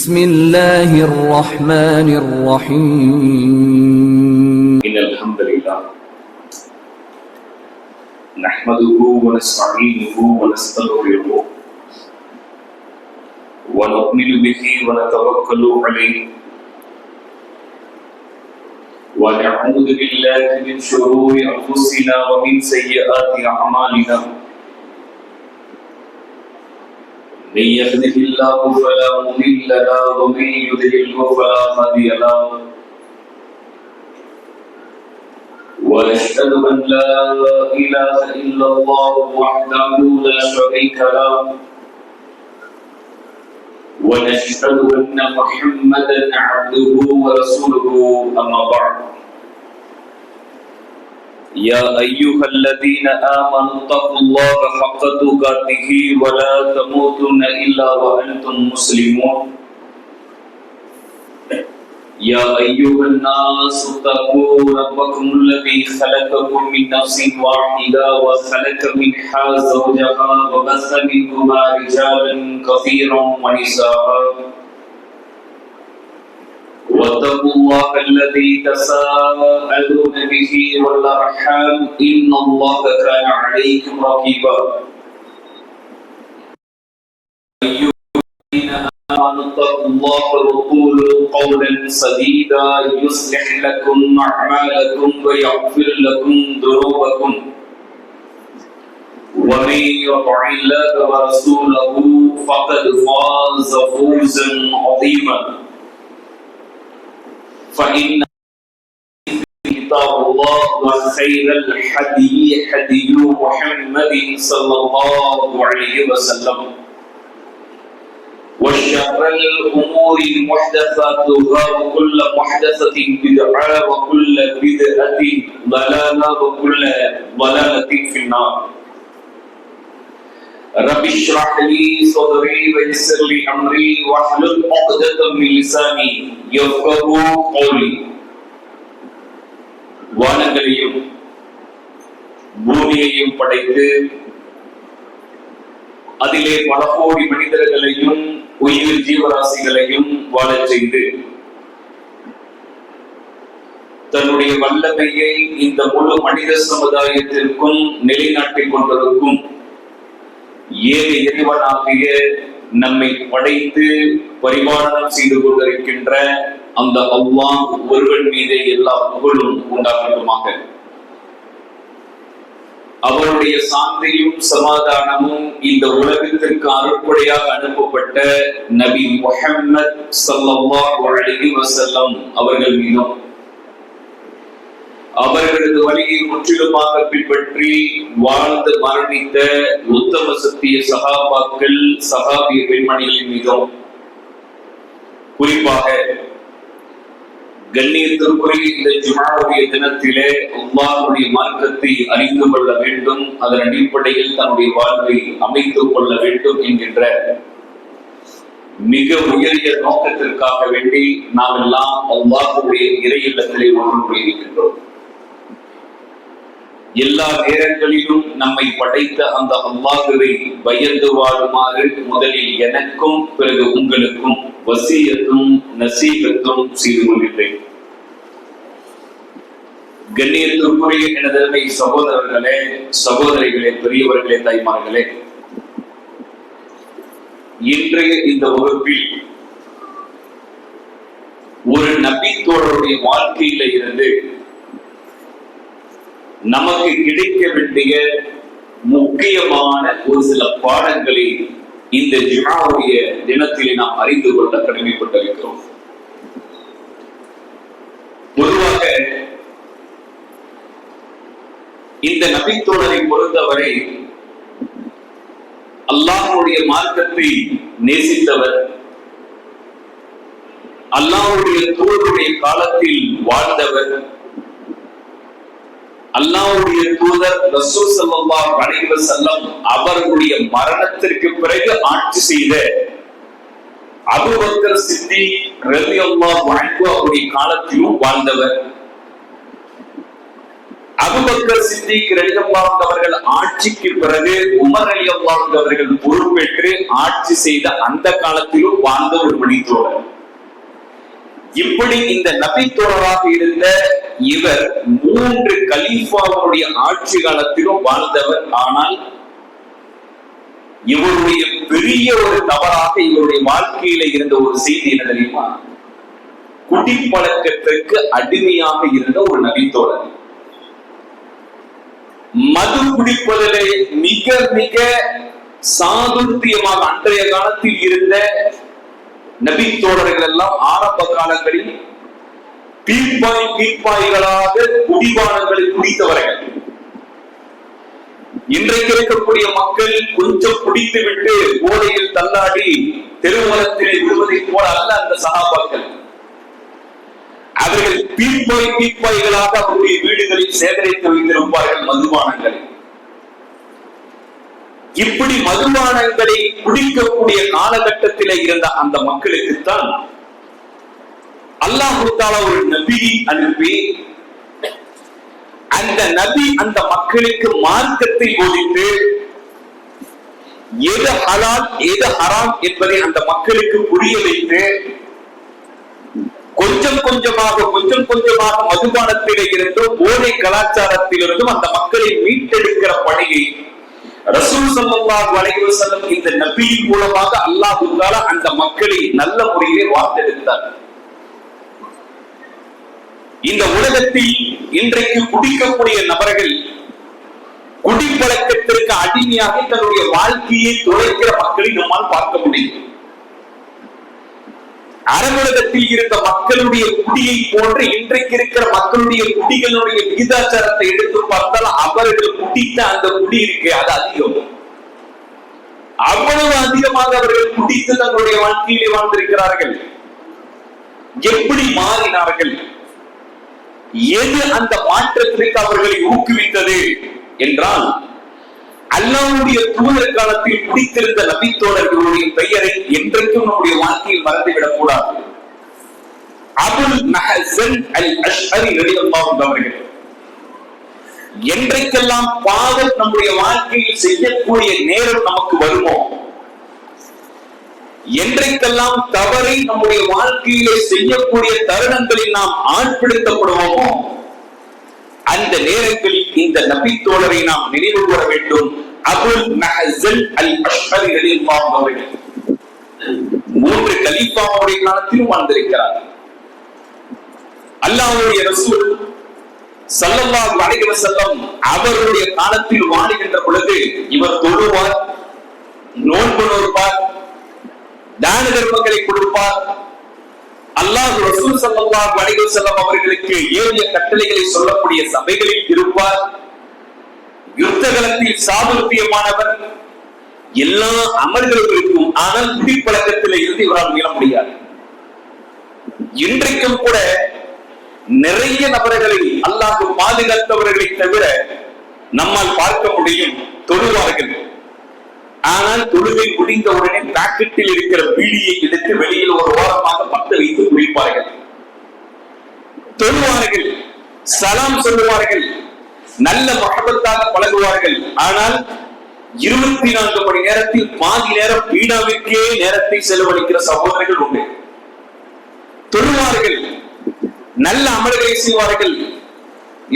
بسم الله الرحمن الرحيم إن الحمد لله نحمده ونستعينه ونستغفره ونؤمن به ونتوكل عليه ونعوذ بالله من شرور أنفسنا ومن سيئات أعمالنا من يهده الله فلا مضل له ومن يضلل فلا هادي له ونشهد أن لا إله إلا الله وحده لا شريك له ونشهد أن محمدا عبده ورسوله أما بعد يا أيها الذين آمنوا اتقوا الله حق تقاته ولا تموتن إلا وأنتم مسلمون يا أيها الناس اتقوا ربكم الذي خلقكم من نفس واحدة وخلق منها زوجها وبث منهما رجالا كثيرا ونساء واتقوا الله الذي تساءلون به والأرحام إن الله كان عليكم رقيبا اتقوا الله وقولوا قولا سديدا يصلح لكم أعمالكم ويغفر لكم ذنوبكم ومن يطع الله ورسوله فقد فاز فوزا عظيما فإن كتاب الله وخير الحدي حدي محمد صلى الله عليه وسلم وشر الأمور محدثاتها وكل محدثة بدعة وكل بدعة ضلالة وكل ضلالة في النار رب اشرح لي صدري ويسر لي أمري واحلل عقدة من لساني يفقهوا قولي வானங்களையும் பூமியையும் படைத்து அதிலே பல கோடி மனிதர்களையும் உயிர் ஜீவராசிகளையும் வாழச் செய்து தன்னுடைய வல்லமையை இந்த முழு மனித சமுதாயத்திற்கும் நிலைநாட்டிக் கொண்டிருக்கும் ஏக இறைவனாகிய நம்மை படைத்து பரிமாணம் செய்து கொண்டிருக்கின்ற அந்த அல்லாஹ் ஒருவன் மீதே எல்லா புகழும் உண்டாகட்டுமாக. அவருடைய சாந்தியும் சமாதானமும் இந்த உலகத்திற்கு அருட்படையாக அனுப்பப்பட்ட நபி முஹம்மத் ஸல்லல்லாஹு அலைஹி வஸல்லம் அவர்கள் மீதும் அவர்களது வழியை முற்றிலுமாக பின்பற்றி வாழ்ந்து மரணித்த உத்தம சத்திய சஹாபாக்கள் சஹாபிய பெண்மணிகளின் மீதும் குறிப்பாக கண்ணியத்திற்குரிய இந்த ஜும்ஆவுடைய தினத்திலே அல்லாஹ்வுடைய மார்க்கத்தை அறிந்து கொள்ள வேண்டும், அதன் அடிப்படையில் தன்னுடைய வாழ்வை அமைத்துக் கொள்ள வேண்டும் என்கின்ற மிக உயரிய நோக்கத்திற்காக வேண்டி நாம் எல்லாம் அல்லாஹ்வுடைய இறை இல்லத்திலே ஒன்று கூடியிருக்கின்றோம். எல்லா நேரங்களிலும் நம்மை படைத்த அந்த அல்லாஹ்வை பயந்து வாழுமாறு முதலில் எனக்கும் பிறகு உங்களுக்கும் வசியத்தும் நசீகத்தும் செய்து கொள்கிறேன். கண்ணியத்திற்குரிய எனதருமை சகோதரர்களே, சகோதரிகளே, பெரியவர்களே, தாய்மார்களே, இன்றைய இந்த வகுப்பில் ஒரு நபி தோழருடைய வாழ்க்கையில இருந்து நமக்கு கிடைக்க வேண்டிய முக்கியமான ஒரு சில பாடங்களை இந்த ஜும்ஆவுடைய தினத்திலே நாம் அறிந்து கொள்ள கடமைப்பட்டிருக்கிறோம். பொதுவாக இந்த நபித்தோழரை பொறுத்தவரை அல்லாஹ்வுடைய மார்க்கத்தை நேசித்தவர், அல்லாஹ்வுடைய தூதருடைய காலத்தில் வாழ்ந்தவர், அல்லாஹ்வுடைய தூதர் ரசூல் ஸல்லல்லாஹு அலைஹி வஸல்லம் அவர்களுடைய மரணத்திற்கு பிறகு ஆட்சி செய்த அபூபக்கர் சித்திக் ரலியல்லாஹு அன்ஹு அவருடைய காலத்திலும் வாழ்ந்தவர். அபூபக்கர் சித்திக் ரலியல்லாஹு அவர்கள் ஆட்சிக்கு பிறகு உமர் ரலியல்லாஹு அவர்கள் பொறுப்பேற்று ஆட்சி செய்த அந்த காலத்திலும் வாழ்ந்த ஒரு வழித்தோழர். இப்படி இந்த நபி தோழராக இருந்த இவர் 3 கலீஃபாவுடைய ஆட்சி காலத்திலும் வாழ்ந்தவர். ஆனால் இவருடைய பெரிய ஒரு தவறாக இவருடைய வாழ்க்கையில இருந்த ஒரு செய்தி என்ன தெரியுமா? குடிப்பழக்கத்திற்கு அடிமையாக இருந்த ஒரு நபி தோழர். மது குடிப்பதிலே மிக மிக சாதுர்த்தியமாக அன்றைய காலத்தில் இருந்த நபி தோழர்கள் எல்லாம் ஆரம்ப காலங்களில் பீப்பாய்களாக குடிபானங்களை குடித்தவர்கள். இன்றைக்கு இருக்கக்கூடிய மக்கள் கொஞ்சம் குடித்து விட்டு போதையில் தள்ளாடி தெருவோரத்திலே விடுவதை போல அல்ல அந்த சகாபாக்கள். அவர்கள் பீப்பாய்களாக அவருடைய வீடுகளில் சேகரித்து வைத்திருப்பார்கள் மதுபானங்களை. இப்படி மதுபானங்களை குடிக்கக்கூடிய காலகட்டத்திலே இருந்த அந்த மக்களுக்குத்தான் அல்லாஹ் தஆலா ஒரு நபியை அனுப்பி அந்த நபி அந்த மக்களுக்கு மார்க்கத்தை போதித்து எது ஹலால் எது ஹராம் என்பதை அந்த மக்களுக்கு புரிய வைத்து கொஞ்சம் கொஞ்சமாக மதுபானத்திலே இருந்தும் போதை கலாச்சாரத்திலிருந்தும் அந்த மக்களை மீட்டெடுக்கிற பணியை ரசூல் ஸல்லல்லாஹு அலைஹி வஸல்லம் இந்த நபியின் மூலமாக அல்லாஹ் தஆலா அந்த மக்களை நல்ல முறையிலே வார்த்தெடுத்தார். இந்த உலகத்தில் இன்றைக்கு குடிக்கக்கூடிய நபர்கள் குடிப்பழக்கத்திற்கு அடிமையாக தன்னுடைய வாழ்க்கையை தொலைக்கிற மக்களை நம்மால் பார்க்க முடியும். அரபுலகத்தில் இருந்த மக்களுடைய குடியை போன்று இன்றைக்கு இருக்கிற மக்களுடைய குடிகளுடைய விகிதாச்சாரத்தை எடுத்து பார்த்தால் அவர்கள் குடித்த அந்த குடி இருக்கு அது அதிகம். அவ்வளவு அதிகமாக அவர்கள் குடித்து தங்களுடைய வாழ்க்கையிலே வாழ்ந்திருக்கிறார்கள். எப்படி மாறினார்கள்? எது அந்த மாற்றத்திற்கு அவர்களை ஊக்குவித்தது என்றால் அல்லாஹ்வுடைய தூதர் காலத்தில் குடித்திருந்த நபி தோழர்களுடைய பெயரை என்றைக்கும் நம்முடைய வாழ்க்கையில் மறந்துவிடக் கூடாது. அபுல் மஹ்சன் அல் அஷ்அரி ரலியல்லாஹு அவர்கள் என்றைக்கெல்லாம் பாவம் நம்முடைய வாழ்க்கையில் செய்யக்கூடிய நேரம் நமக்கு வருமோ, என்றைக்கெல்லாம் தவறை நம்முடைய வாழ்க்கையிலே செய்யக்கூடிய தருணங்களில் நாம் ஆட்படுத்தப்படுவோமோ அந்த நேரங்களில் இந்த நபி தோழரை நாம் நினைவு கூற வேண்டும். அபுல் மஹ்சன் அல் அஷ்அரி ரலியல்லாஹு அவர்கள் 3 கலீஃபாவுடைய காலத்திலும் வாழ்ந்திருக்கிறார். அல்லாஹ்வுடைய ரசூல் ஸல்லல்லாஹு அலைஹி வஸல்லம் அவருடைய காலத்தில் வாழுகின்ற பொழுது இவர் தொழுவார், நோன்பு நோற்பார், தான தர்மங்களை கொடுப்பார். அல்லாஹ் ரசூல் ஸல்லல்லாஹு அலைஹி வஸல்லம் அவர்களுக்கு ஏழிய கட்டளைகளை சொல்லக்கூடிய சபைகளில் இருப்பார். யுத்தகலத்தில் சாதுர்த்தியமானவர், எல்லா அமல்களும் இருக்கும். ஆனால் குடிப்பழக்கத்தில் இருந்து இவரால் மீள முடியாது. இன்றைக்கும் கூட நிறைய நபர்களை அல்லாஹ் பாதுகாத்தவர்களை தவிர நம்மால் பார்க்க முடியும். தொழுவார்கள், ஆனால் தொழுகை முடிந்த உடனே பாக்கெட்டில் இருக்கிற பீடியை எடுத்து வெளியில் ஒரு ஓரமாக பத்த வைத்து குடிப்பார்கள். தொழுவார்கள், சலாம் சொல்லுவார்கள், நல்ல மஹபத்தாக பழகுவார்கள். ஆனால் 24 மணி நேரத்தில் பாதி நேரம் பீடாவிற்கே நேரத்தை செலவழிக்கிற சகோதரர்கள் உண்டு. தொழுவார்கள், நல்ல அமல்களை செய்வார்கள்.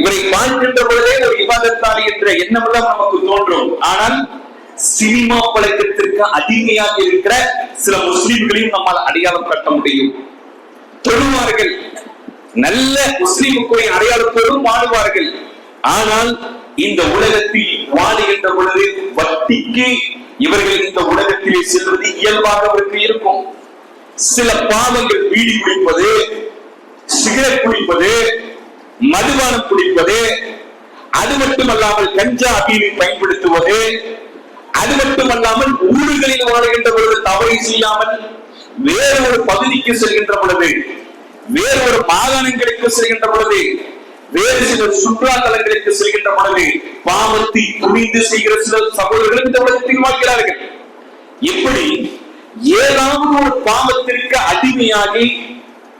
இவரை பார்க்கின்ற பொழுதே ஒரு இபாதத்தாளி என்ற எண்ணமெல்லாம் நமக்கு தோன்றும். ஆனால் சினிமா பழக்கத்திற்கு அடிமையாக இருக்கிற சில முஸ்லிம்களையும் நம்மால் அடையாளம் கட்ட முடியும். தொழுவார்கள், நல்ல முஸ்லிமுக்குரிய அடையாளத்தோடும் வாழுவார்கள். ஆனால் இந்த உலகத்தில் வாழுகின்ற பொழுது வட்டிக்கு இவர்கள் இந்த உலகத்திலே செல்வது இயல்பாக அவருக்கு இருக்கும். சில பாவங்கள், பீடி குடிப்பது, சிகரெட் குடிப்பது, மதுபானம் குடிப்பது, அது மட்டுமல்லாமல் கஞ்சா அபீனை பயன்படுத்துவது, அது மட்டுமல்லாமல் ஊர்களில் வாழ்கின்ற பொழுது தவறை செய்யாமல் வேறு ஒரு பகுதிக்கு செல்கின்ற பொழுது, வேறு ஒரு மாகாணங்களுக்கு செல்கின்ற பொழுது, வேறு சில சுற்றுலா தலங்களுக்கு செல்கின்ற பொழுது பாவத்தை துணிந்து செய்கிற சில சகோதரர்கள் இந்த உலகத்தில் வாழ்கிறார்கள். இப்படி ஏதாவது ஒரு பாவத்திற்கு அடிமையாகி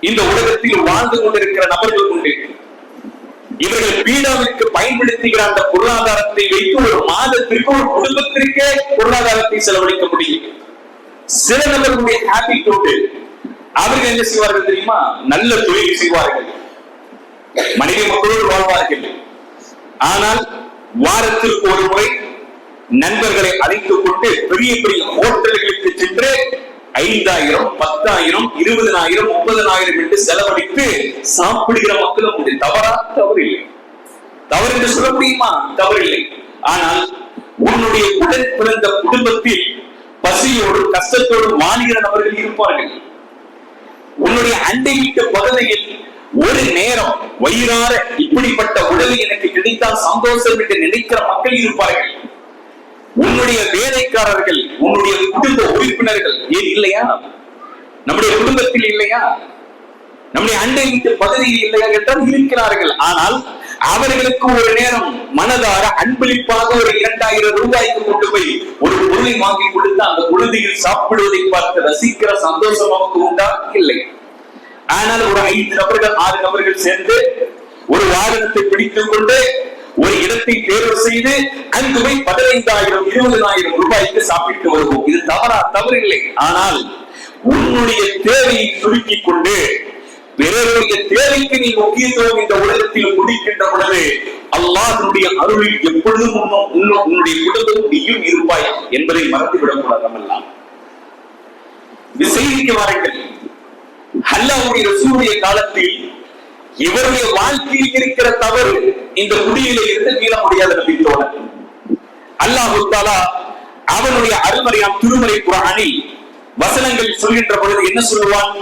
இந்த உலகத்தில் வாழ்ந்து கொண்டிருக்கிற நபர்கள் உண்டு. இவர்கள் பீடாவிற்கு பயன்படுத்துகிற அந்த பொருளாதாரத்தை வைத்து ஒரு மாதத்திற்கு ஒரு குடும்பத்திற்கே பொருளாதாரத்தை செலவழிக்க முடியும். சில நபர்களுடைய ஹேபிட் உண்டு. அவர்கள் என்ன செய்வார்கள் தெரியுமா? நல்ல தொழில் செய்வார்கள், மனைவி மக்களோடு வாழ்வார்கள். ஆனால் வாரத்திற்கு ஒரு முறை நண்பர்களை அழைத்துக் கொண்டு பெரிய பெரிய ஹோட்டல்களுக்கு சென்று 5,000, 10,000, 20,000, 30,000 என்று செலவழித்து சாப்பிடுகிற மக்களும் உண்டு. தவறா? தவறில்லை. தவறு என்று சொல்ல முடியுமா? தவறில்லை. ஆனால் உன்னுடைய உடன் பிறந்த குடும்பத்தில் பசியோடு கஷ்டத்தோடு வாழ்கிற நபர்கள் இருப்பார்கள். உன்னுடைய அண்டை வீட்டு பகுதியில் ஒரு நேரம் வயிறார இப்படிப்பட்ட உடலை எனக்கு கிடைத்தால் சந்தோஷம் என்று நினைக்கிற மக்கள் இருப்பார்கள். உன்னுடைய வேலைக்காரர்கள், உன்னுடைய குடும்ப உறுப்பினர்கள் ஏன் இல்லையா? நம்முடைய குடும்பத்தில் இல்லையா? நம்முடைய அண்டை வீட்டு பகுதியில் இல்லையா என்றால் இருக்கிறார்கள். ஆனால் அவர்களுக்கு ஒரு நேரம் மனதார அன்பளிப்பாக ஒரு 2,000 ரூபாய்க்கு கொண்டு போய் ஒரு பொருளை வாங்கி கொடுத்து அந்த குழந்தையில் சாப்பிடுவதை பார்த்து ரசிக்கிற சந்தோஷம் நமக்கு உண்டா? இல்லை. ஆனால் ஒரு 5 நபர்கள் 6 நபர்கள் சேர்ந்து ஒரு வாகனத்தை பிடித்துக் கொண்டு ஒரு இடத்தை தேர்வு செய்து அங்கு போய் 15,000, 20,000 ரூபாய்க்கு சாப்பிட்டு வருவோம். இது தவறா? தவறில்லை. ஆனால் உன்னுடைய தேவையை சுருக்கிக் கொண்டு பிறருடைய தேவைக்கு நீ முக்கியத்துவம் இந்த உலகத்தில் முடிக்கின்ற பொழுது அல்லாஹ்வுடைய அருளில் எப்பொழுதும் உன்னுடைய குடும்பம் நீயும் இருப்பாய் என்பதை மறந்துவிடக் கூடாது. செய்திக்கு வாருங்கள். அல்லாஹ்வுடைய ரசூலுடைய காலத்தில் இவருடைய வாழ்க்கையில் இருக்கிற தவறு இந்த குடியிலே இருந்து மீள முடியாத நம்பித்தோட அல்லாஹ் தஆலா அவனுடைய அருள்மறையாம் திருமறை குர்ஆனில் வசனங்கள் சொல்கின்ற பொழுது என்ன சொல்லுவான்?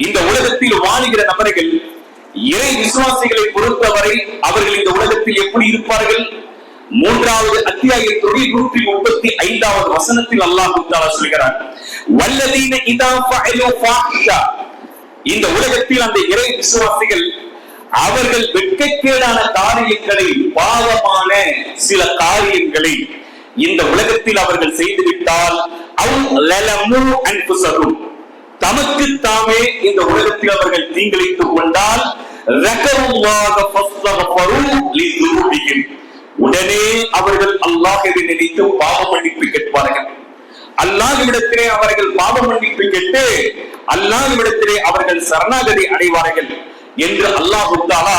இந்த உலகத்தில் வாழுகிற நபர்கள் இறை விசுவாசிகளை பொறுத்தவரை அவர்கள் இந்த உலகத்தில் எப்படி இருப்பார்கள்? 3வது அத்தியாயத்துடைய 135வது வசனத்தில் அல்லாஹ் தஆலா சொல்கிறார், வல்லதீன இதா ஃபஅலு ஃபாஹிஷா. இந்த உலகத்தில் அந்த இறை விசுவாசிகள் அவர்கள் வெட்கக்கேடான காரியங்களை, பாவமான சில காரியங்களை இந்த உலகத்தில் அவர்கள் செய்துவிட்டால் தமக்கு தாமே இந்த உலகத்தில் அவர்கள் தீங்கிழைத்துக் கொண்டால் உடனே அவர்கள் அல்லாஹ்வை நினைத்து பாவ மன்னிப்பு கேட்பார்கள். அல்லாஹ்விடத்திலே அவர்கள் பாவ மன்னிப்பு கேட்டு அல்லாஹ்விடத்திலே அவர்கள் சரணாகதி அடைவார்கள் என்று அல்லாஹ் தஆலா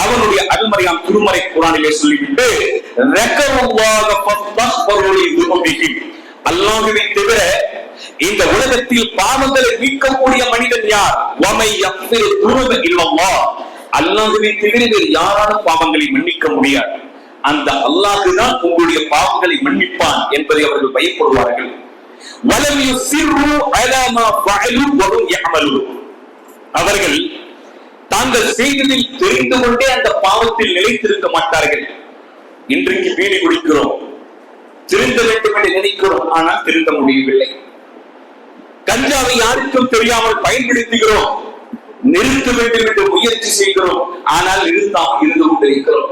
அவனுடைய அருள்மறையாம் திருமறை குர்ஆனிலே சொல்லிவிட்டு அல்லாஹ்வை தவிர இந்த உலகத்தில் பாவங்களை மீட்கக்கூடிய மனிதன் யார்? அல்லாஹ்வை தவிர யாராலும் பாவங்களை மன்னிக்க முடியாது. அந்த அல்லாஹ் தான் உங்களுடைய பாவங்களை மன்னிப்பான் என்பதை அவர்கள் பயப்படுவார்கள். அவர்கள் தாங்கள் செய்ததில் தெரிந்து கொண்டே அந்த பாவத்தில் நிலைத்திருக்க மாட்டார்கள். இன்றைக்கு பீடி குடிக்கிறோம், திருந்த வேண்டும் என்று நினைக்கிறோம், ஆனால் திருந்த முடியவில்லை. கஞ்சாவை யாருக்கும் தெரியாமல் பயன்படுத்துகிறோம், நிறுத்த வேண்டும் என்று முயற்சி செய்கிறோம், ஆனால் நிறுத்தாமல் இருந்து கொண்டிருக்கிறோம்.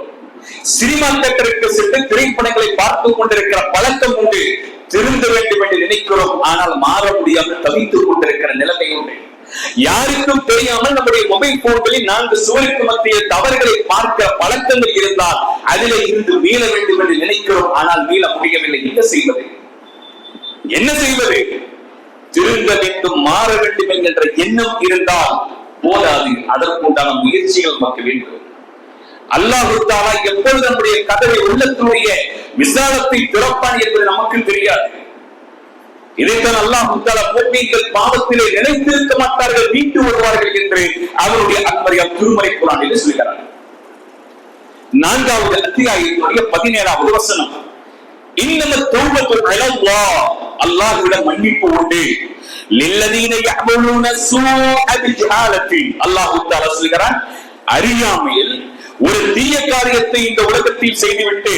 சினிமா தியேட்டருக்கு சென்று திரைப்படங்களை பார்த்துக் கொண்டிருக்கிற பழக்கம் உண்டு, திருந்த வேண்டும் என்று நினைக்கிறோம், ஆனால் மாற முடியாமல் தவித்துக் கொண்டிருக்கிற நிலைமை உண்டு. யாருக்கும் தெரியாமல் நம்முடைய மொபைல் போன்களில் 4 சுவருக்கு மத்திய தவறுகளை பார்க்கிற பழக்கங்கள் இருந்தால் அதிலே இருந்து மீள வேண்டும் என்று நினைக்கிறோம், ஆனால் மீள முடியவில்லை. என்ன செய்வது? என்ன செய்வது? திருந்த வேண்டும், மாற வேண்டும் என்கின்ற எண்ணம் இருந்தால் போதாது, அதற்குண்டான முயற்சிகள் நமக்கு வேண்டும். அல்லாஹ் தஆலா எப்பொழுது நம்முடைய கதவை உள்ளத்தினுடைய விசாலத்தை திறப்பான் என்பது நமக்கு தெரியாது. இதைத்தான் அல்லாஹ் தஆலா முஃமின்கள் பாவத்திலே நிலைத்திருக்க மாட்டார்கள், மீண்டு வருவார்கள் என்று அவருடைய அருள்மறையாம் திருமறை குர்ஆனிலே சொல்கிறார். 4வது அத்தியாயத்துடைய 17வது வசனம், இன்னம தௌபத்து அலல்லாஹ், அல்லாஹ்விடம் மன்னிப்பு உண்டு. லில்லதீன யஅமலூன ஸூஅ பிஜஹாலத்தி, அல்லாஹ் தஆலா சொல்கிறான், அறியாமையில் ஒரு தீய காரியத்தை இந்த உலகத்தில் செய்துவிட்டு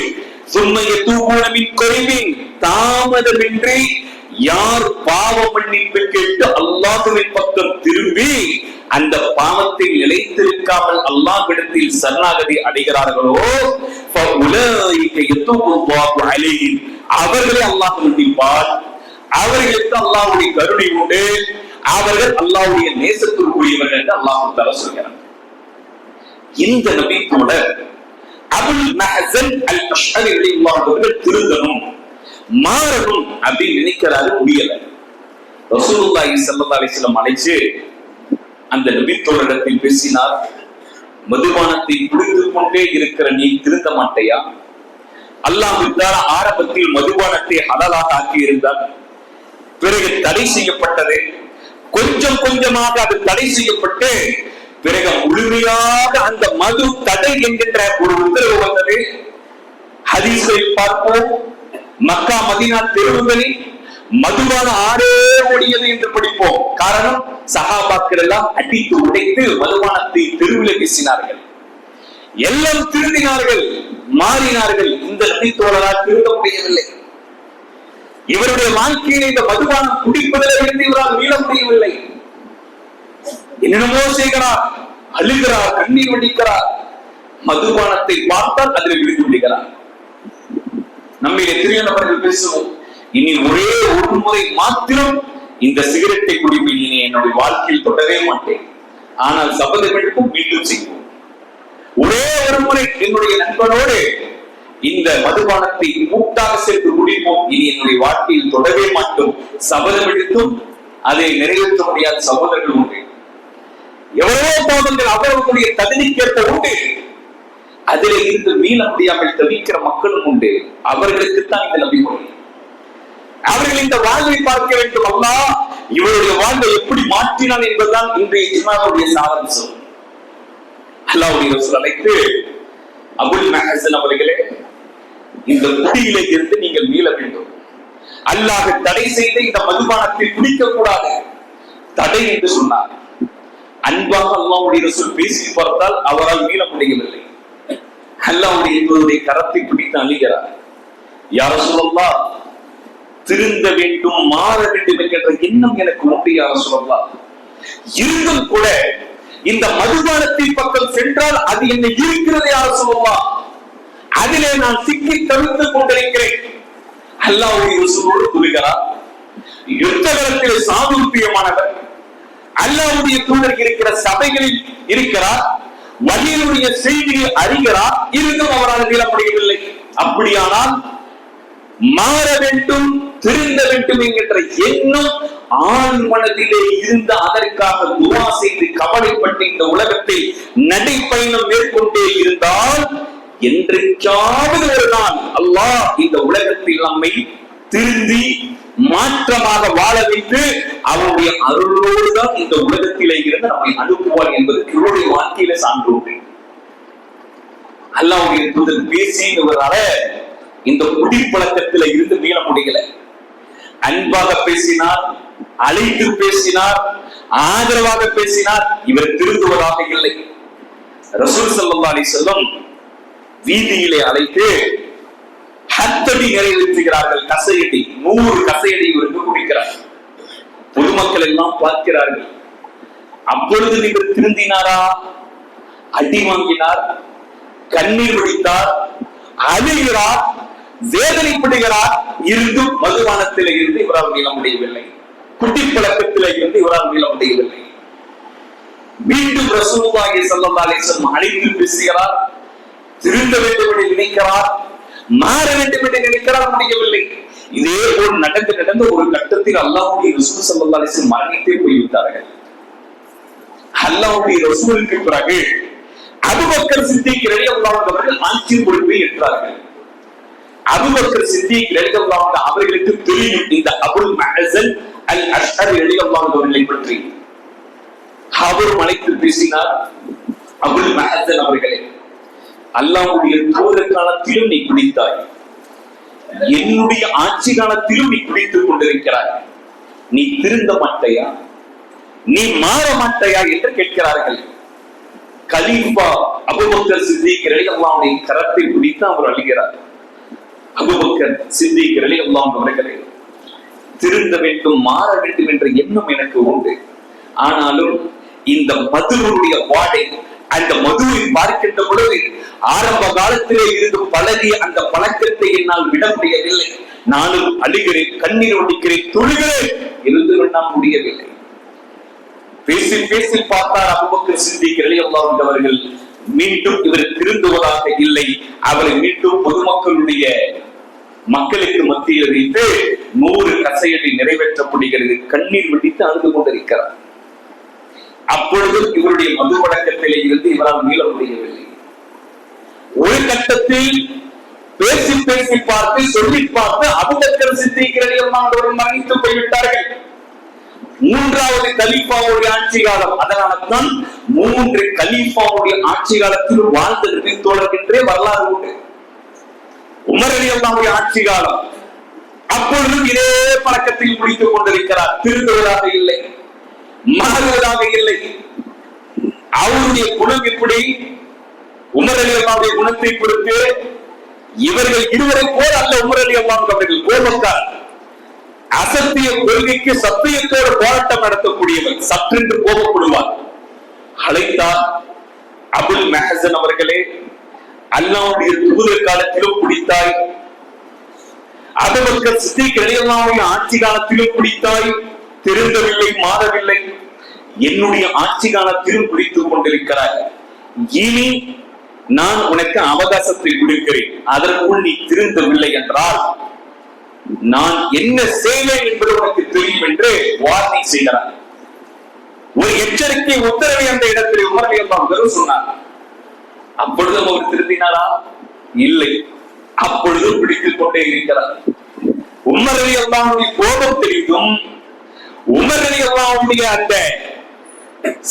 சும்மைய தூபூன மின் குறைவின் தாமதமின்றி யார் பாவ மன்னிப்பு கேட்டு அல்லாஹ்வின் பக்கம் திரும்பி அந்த பாவத்தை நிலைத்திருக்காமல் அல்லாஹ்விடத்தில் சரணாகதி அடைகிறார்களோ அவர்களை அல்லாஹ் மன்னிப்பார். அவர்களுக்கு அல்லாஹ்வுடைய கருணை உண்டு, அவர்கள் அல்லாஹ்வுடைய நேசத்திற்குரியவர்கள் என்று அல்லாஹ் தஆலா சொல்கிறார். இந்த நபித்தோட அபுல் மஹ்சன் அல் அஷ்அரி ரலியல்லாஹு அவர்கள் திருந்தணும், மாறணும் அப்படின்னு நினைக்கிறாரு, முடியல. ரசூலுல்லாஹி ஸல்லல்லாஹு அலைஹி வஸல்லம் அழைச்சு அந்த நபித்தோரிடத்தில் பேசினார். மதுபானத்தை குடித்துக் கொண்டே இருக்கிற நீ திருந்த மாட்டையா? அல்லாஹ் ஆரம்பத்தில் மதுபானத்தை ஹலாலாக ஆக்கி இருந்தார், பிறகு தடை செய்யப்பட்டது. கொஞ்சம் கொஞ்சமாக அது தடை செய்யப்பட்டு பிறகு முழுமையாக அந்த மது தடை என்கின்ற ஒரு உத்தரவு வந்தது. ஹதீஸில் பார்ப்போம், மக்கா மதீனா தெருவுகளில் மதுவான ஆறே ஓடியது என்று படிப்போம். காரணம், சஹாபாக்கள் எல்லாம் அடித்து உடைத்து மதுபானத்தை தெருவில் வீசினார்கள். எல்லாம் திருந்தினார்கள், மாறினார்கள். இந்த நபி தோழரால் திருந்த முடியவில்லை. இவருடைய வாழ்க்கையில் இந்த மதுபானம் குடிப்பதில் இருந்து இவரால் மீள முடியவில்லை. என்னென்னமோ செய்கிறார், அழுகிறார், கண்ணீர் வடிக்கிறார். மதுபானத்தை பார்த்தால் அதில் விழுந்து விடுகிறார். நம்மில் எத்தனையோ நபர்கள் பேசுவோம், இனி ஒரே ஒரு முறை மாத்திரம் இந்த சிகரெட்டை குடிப்பேன், இனி என்னுடைய வாழ்க்கையில் தொடரவே மாட்டேன். ஆனால் சபதம் எடுக்கும், மீண்டும் செய்வோம். ஒரே ஒரு முறை என்னுடைய நண்பனோடு இந்த மதுபானத்தை கூட்டாக சேர்த்து குடிப்போம், இனி என்னுடைய வாழ்க்கையில் தொடரவே மாட்டோம். சபதம் எடுத்தும் அதை நிறைவேற்ற முடியாத சகோதரர்கள் உண்டு. எவ்வளவோ பாவங்கள் அவர்களுடைய தகுதிக்கேற்ப உண்டு. அதிலே இருந்து மீள முடியாமல் தவிக்கிற மக்களும் உண்டு. அவர்களுக்குத்தான் இந்த நபிமொழி. அவர்கள் இந்த வாழ்வை பார்க்க வேண்டும். அல்லாஹ் இவருடைய வாழ்வை எப்படி மாற்றினான் என்பதுதான் இன்றைய ஜும்ஆவுடைய சாராம்சம். அல்லாஹ்வுடைய ரசூல் அழைத்து, அபுல் மஹ்சன் அவர்களே, இந்த குடியிலே இருந்து நீங்கள் மீள வேண்டும். அல்லாஹ் தடை செய்த இந்த மதுபானத்தை குடிக்க கூடாது, தடை என்று சொன்னார். அன்பாக அல்லாஹ்வுடைய ரசூல் பேசி பார்த்தால் அவரால் மீள முடியவில்லை. அல்லாஹ்வுடைய கரத்தை பிடித்து அழுகிறார். யா ரசூலல்லாஹ், திருந்த வேண்டும், மாற வேண்டும் என்கிற எண்ணம் எனக்கு உண்டு யா ரசூலல்லாஹ். இருந்தும் கூட இந்த மதுபானத்தின் பக்கம் சென்றால் அது என்னை இருக்கிறது யா ரசூலல்லாஹ். அதிலே நான் சிக்கி தவித்துக் கொண்டிருக்கிறேன். அல்லாஹ்வுடைய ரசூலோடு சொல்கிறார், யுத்தகலத்திலே சாதுரியமானவர், அல்லாஹ்வுடைய தூதர் இருக்கிற சபைகளில் இருக்கிறார், வகையினுடைய செய்தியை அறிகிறார், இருந்தும் அவரால் மீள முடியவில்லை. அப்படியானால் மாற வேண்டும், திருந்த வேண்டும் என்கின்ற எண்ணம் ஆண் மனதிலே இருந்த அதற்காக துஆ செய்து கவலைப்பட்டு இந்த உலகத்தில் நடைப்பயணம் மேற்கொண்டே இருந்தால் என்றைக்காவது ஒரு நாள் அல்லாஹ் இந்த உலகத்தில் நம்மை திருந்தி மாற்றமாக வாழ வைத்து அவருடைய அருளோடு தான் இந்த உலகத்திலே இருந்து நம்மை அனுப்புவார் என்பது இவருடைய வாழ்க்கையில சான்று. அல்லாஹ்வுடைய தூதர் பேசினவரால இந்த குடிப்பழக்கத்தில இருந்து மீள முடியல. அன்பாக பேசினார், அழைத்து பேசினார், ஆதரவாக பேசினார், இவர் திருந்துவதாக இல்லை. ரசூல் ஸல்லல்லாஹு அலைஹி வஸல்லம் வீதியிலே அழைத்து ஹத்தடி நிறைவேற்றுகிறார்கள். கசையடி 100 கசையடி இவருக்கு குடிக்கிறார். பொதுமக்கள் எல்லாம் பார்க்கிறார்கள். அப்பொழுது இவர் திருந்தினாரா? அடி வாங்கினார், கண்ணீர் வடித்தார், அழுகிறார், வேதனைப்படுகிறார். இருந்தும் மதுபானத்திலே இருந்து இவரால் மீள முடியவில்லை, குடிப்பழக்கத்திலே இருந்து இவரால் மீள முடியவில்லை. மீண்டும் ரசூலுல்லாஹி ஸல்லல்லாஹு அலைஹி வஸல்லம் அழைத்து பேசுகிறார், திருந்த வேண்டும் என்று நினைக்கிறார், மாற வேண்டும் என்று நினைக்கிறார், முடியவில்லை. இதே போல் நடந்து ஒரு கட்டத்தில் அல்லாஹ்வுடைய ரசூல் ஸல்லல்லாஹு அலைஹி வஸல்லம் மரணித்தே போய்விட்டார்கள். அல்லாஹ்வுடைய ரசூலுக்கு பிறகு அபூபக்கர் சித்திக் ரலியல்லாஹு அன்ஹு அவர்கள் ஆட்சி பொறுப்பை ஏற்றார்கள். அபூபக்கர் சித்திக் ரலியல்லாஹு அன்ஹு அவர்களுக்கு தெரியும் இந்த அபுல் மஹ்சன் அல் அஷ்அரி ரலியல்லாஹு அன்ஹு அவர்களை பற்றி. அவர் அழைத்து பேசினார், அபுல் மஹ்சன் அவர்களே, அல்லாஹ்வுடைய தூதர் காலத்திலும் நீ குடித்தாய், என்னுடைய ஆட்சி காலத்திலும் நீ குடித்துக் கொண்டிருக்கிறாய், நீ திருந்த மாட்டையா, நீ மாற மாட்டையா என்று கேட்கிறார்கள். கலீஃபா அபூபக்கர் சித்திக் ரலியல்லாஹு அன்ஹு கரத்தை பிடித்து அவர் அழுகிறார். அபூபக்கர் சித்திக் ரலியல்லாஹு அன்ஹு அவர்களே, திருந்த வேண்டும், மாற வேண்டும் என்ற எண்ணம் எனக்கு உண்டு. ஆனாலும் இந்த மதுவுடைய வாடை, அந்த மதுவை பார்க்கின்ற பொழுது ஆரம்ப காலத்திலே இருந்து பழகிய அந்த பழக்கத்தை என்னால் விட முடியவில்லை. நானும் அழுகிறேன், கண்ணீர் ஒடிக்கிறேன், தொழுகிறேன், இருந்து என்னால் முடியவில்லை. பேசி பேசி பார்த்தார் அபூபக்கர் சித்திக் ரலியல்லாஹு அன்ஹு அவர்கள், மீண்டும் இவர் திருந்துவதாக இல்லை. அவரை மீண்டும் பொதுமக்களுடைய மக்களுக்கு மத்தியில் வைத்து 100 கசையடி நிறைவேற்றப்படுகிறது. கண்ணீர் வெடித்து அழுது கொண்டிருக்கிறார். அப்பொழுது இவருடைய மது வழக்கத்திலே இருந்து இவரால் மீள முடியவில்லை. ஒரு கட்டத்தில் பேசி பேசி பார்த்து சொல்லி பார்த்து அபூபக்கர் சித்திக் ரலியல்லாஹு அன்ஹு மரணித்து போய்விட்டார்கள். 3வது கலீஃபாவுடைய ஆட்சி காலம். அதனால்தான் 3 கலீஃபாவுடைய ஆட்சி காலத்தில் வாழ்ந்த நபித்தோழர்களே வரலாறு உண்டு. உமர் ரலியல்லாஹு ஆட்சி காலம். அப்பொழுது இதே பழக்கத்தில் முடித்துக் கொண்டிருக்கிறார். திருந்துவதாக இல்லை, மாறுவதாக இல்லை. அவருடைய குணம் எப்படி? உமர் ரலியல்லாஹு குணத்தை பொறுத்து இவர்கள் இருவரை போல் அல்ல. உமர் ரலியல்லாஹு அவர்கள் கோபக்கார், அசத்திய கொள்கைக்கு சத்தியத்தோடு போராட்டம் நடத்தக்கூடியவர். சற்றென்று கோபப்படுவார். அழைத்தார், அபுல் மெஹசன் அவர்களே, அல்லாஹ்வுடைய தூதர் காலத்திலும் பிடித்தாய், அபூபக்கர் சித்திக் ரலியல்லாஹு ஆட்சி காலத்திலும் பிடித்தாய், திருந்தவில்லை, மாறவில்லை. என்னுடைய ஆட்சி காலத்திலும் பிடித்துக் கொண்டிருக்கிறாய். இனி நான் உனக்கு அவகாசத்தை கொடுக்கிறேன். அதற்குள் நீ திருந்தவில்லை என்றால் நான் என்ன செய்வேன் என்பது உனக்கு தெரியும் என்று வார்த்தை செய்கிறார். ஒரு எச்சரிக்கை உத்தரவை அந்த இடத்தில் உமர் ரலியல்லாஹு அன்ஹு சொன்னார். அப்பொழுது அவர் திருந்தினாரா? இல்லை. அப்பொழுது பிடித்துக் கொண்டே இருக்கிறார். உமர் ரலியல்லாஹு அன்ஹு கோபம் தெரிந்தும் உமர் ரலியல்லாஹு அன்ஹு அந்த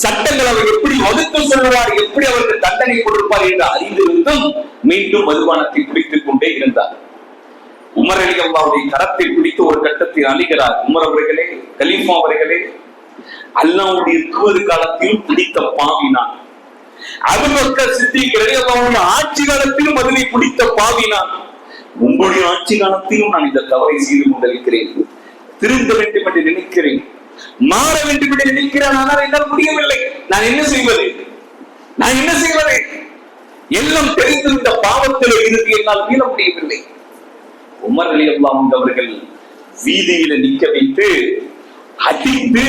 சட்டங்களை அவர் எப்படி வகுத்து சொல்லுவார், எப்படி அவருக்கு தண்டனை கொடுப்பார் என்று அறிந்திருந்தும் மீண்டும் மதுபானத்தை பிடித்துக் கொண்டே இருந்தார். உமர் ரலியல்லாஹு அன்ஹு கரத்தை பிடித்து ஒரு கட்டத்தில் அழுகிறார். உமர் அவர்களே, கலீஃபா அவர்களே, அல்லாஹ்வுடைய தூதர் காலத்திலும் பிடித்த பாவினான், அபூபக்கர் சித்திக் ரலியல்லாஹு அன்ஹு ஆட்சி காலத்திலும் அதனை பிடித்த பாவினான். உங்களுடைய ஆட்சி காலத்திலும் நான் இந்த தவறை செய்து கொண்டிருக்கிறேன். திருந்த வேண்டும் என்று நினைக்கிறேன், மாற வேண்டும் என்று நினைக்கிறேன். ஆனால் என்னால் முடியவில்லை. நான் என்ன செய்வது? நான் என்ன செய்வது? எல்லாம் தெரிந்து இந்த பாவத்தில் இருந்து என்னால் மீள முடியவில்லை. உமர் ரலியல்லாஹு அன்ஹு அவர்கள் வீதியில நிற்க வைத்து அடித்து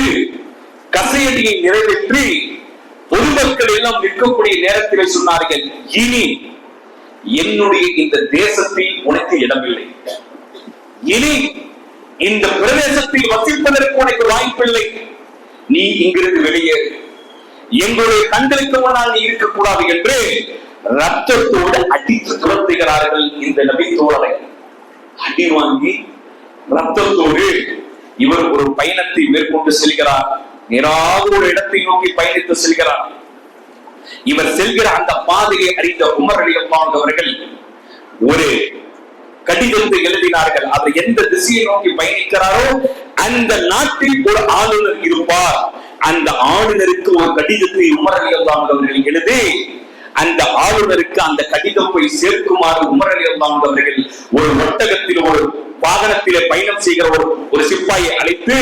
கசையடியை நிறைவேற்றி பொதுமக்கள் எல்லாம் நிற்கக்கூடிய நேரத்தில் சொன்னார்கள், இனி என்னுடைய இந்த தேசத்தில் உனக்கு இடமில்லை, இனி இந்த பிரதேசத்தில் வசிப்பதற்கு உனக்கு வாய்ப்பில்லை, நீ இங்கிருந்து வெளியேறு, எங்களுடைய கண்களுக்கு முன்னால் நீ இருக்கக்கூடாது என்று ரத்தத்தோடு அடித்து துரத்துகிறார்கள். இந்த நபி தோழரை அடி வாங்கி ரத்தத்தோடு இவர் ஒரு பயணத்தை மேற்கொண்டு செல்கிறார். நேராக ஒரு இடத்தை நோக்கி பயணித்து செல்கிறார். இவர் செல்கிற அந்த பாதையை அறிந்த உமர் ரலியல்லாஹு அன்ஹு அவர்கள் ஒரு கடிதத்தை எழுதினார்கள். அவர் எந்த திசையை நோக்கி பயணிக்கிறாரோ அந்த நாட்டில் ஒரு ஆளுநர் இருப்பார். அந்த ஆளுநருக்கு ஒரு கடிதத்தை உமர் ரலியல்லாஹு அன்ஹு அவர்கள் எழுதி அந்த ஆளுநருக்கு அந்த கடிதம் போய் சேர்க்குமாறு உமர் ரலியல்லாஹு அன்ஹு அவர்கள் ஒரு ஒட்டகத்தில் ஒரு வாகனத்திலே பயணம் செய்கிற ஒரு சிப்பாயை அழைத்து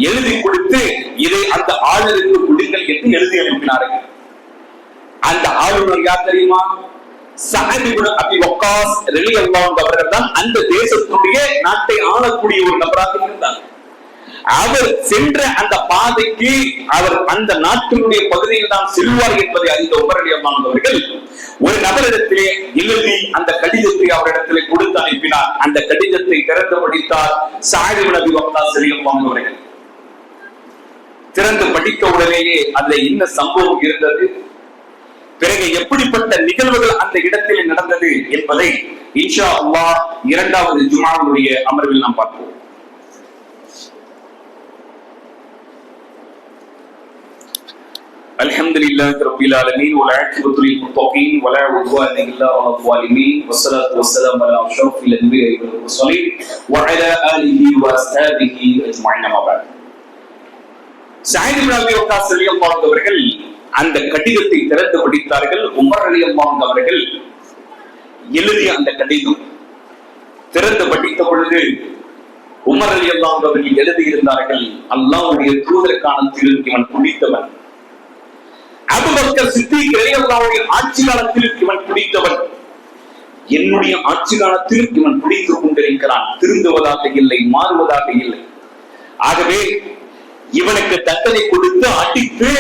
எழுதி கொடுத்து இதை அந்த ஆளுநருக்கு கொடுங்கள் என்று எழுதி அனுப்பினார்கள். அந்த ஆளுநர் யார் தெரியுமா? சஅத் இப்னு அபி வக்காஸ் ரலியல்லாஹு அன்ஹு அவர்கள் தான் அந்த தேசத்துடைய நாட்டை ஆளக்கூடிய ஒரு நபராக இருந்தார். அவர் சென்ற அந்த பாதைக்கு அவர் அந்த நாட்டினுடைய பகுதியில் தான் செல்வார் என்பதை அறிந்த உமர் ரலியல்லாஹு அன்ஹு அவர்கள் ஒரு நபரிடத்திலே எழுதி அந்த கடிதத்தை அவரிடத்திலே கொடுத்து அனுப்பினார். அந்த கடிதத்தை திறந்து படித்தார் சஅத் இப்னு அபி வக்காஸ் ரலியல்லாஹு அன்ஹு அவர்கள். திறந்து படித்த உடனேயே அதுல என்ன சம்பவம் இருந்தது, பிறகு எப்படிப்பட்ட நிகழ்வுகள் அந்த இடத்தில் நடந்தது என்பதை இன்ஷா அல்லாஹ் 2வது ஜும்ஆவுடைய அமர்வில் நாம் பார்ப்போம். அல்ஹம்துலில்லாஹி ரப்பில் ஆலமீன் வல் ஆகிபத்து லில் முத்தகீன் வலா உத்வான இல்லா அலல் ஸாலிமீன் வஸ்ஸலாத்து வஸ்ஸலாமு அலா அஷ்ரஃபில் அன்பியா வல் முர்ஸலீன் வ அலா ஆலிஹி வ அஸ்ஹாபிஹி அஜ்மஈன். அம்மா பஅத். சஅத் இப்னு அபி வக்காஸ் ரலியல்லாஹு அன்ஹு அவர்கள் அந்த கடிதத்தை திறந்து படித்தார்கள். உமர் ரலியல்லாஹு அன்ஹு அவர்கள் எழுதிய அந்த கடிதம் திறந்து படித்த பொழுது உமர் ரலியல்லாஹு அன்ஹு அவர்கள் எழுதியிருந்தார்கள், அல்லாஹ்வுடைய தூதர் காலத்தில் இவன் குடித்தவன், அபூபக்கர் சித்திக் ரலியல்லாஹு அன்ஹு ஆட்சி காலத்தில் இவன் குடித்தவன், என்னுடைய ஆட்சி காலத்தில் இவன் குடித்துக் கொண்டிருக்கிறான், திருந்துவதாக இல்லை, மாறுவதாக இல்லை. ஆகவே இவனுக்கு தண்டனை கொடுத்து அடித்து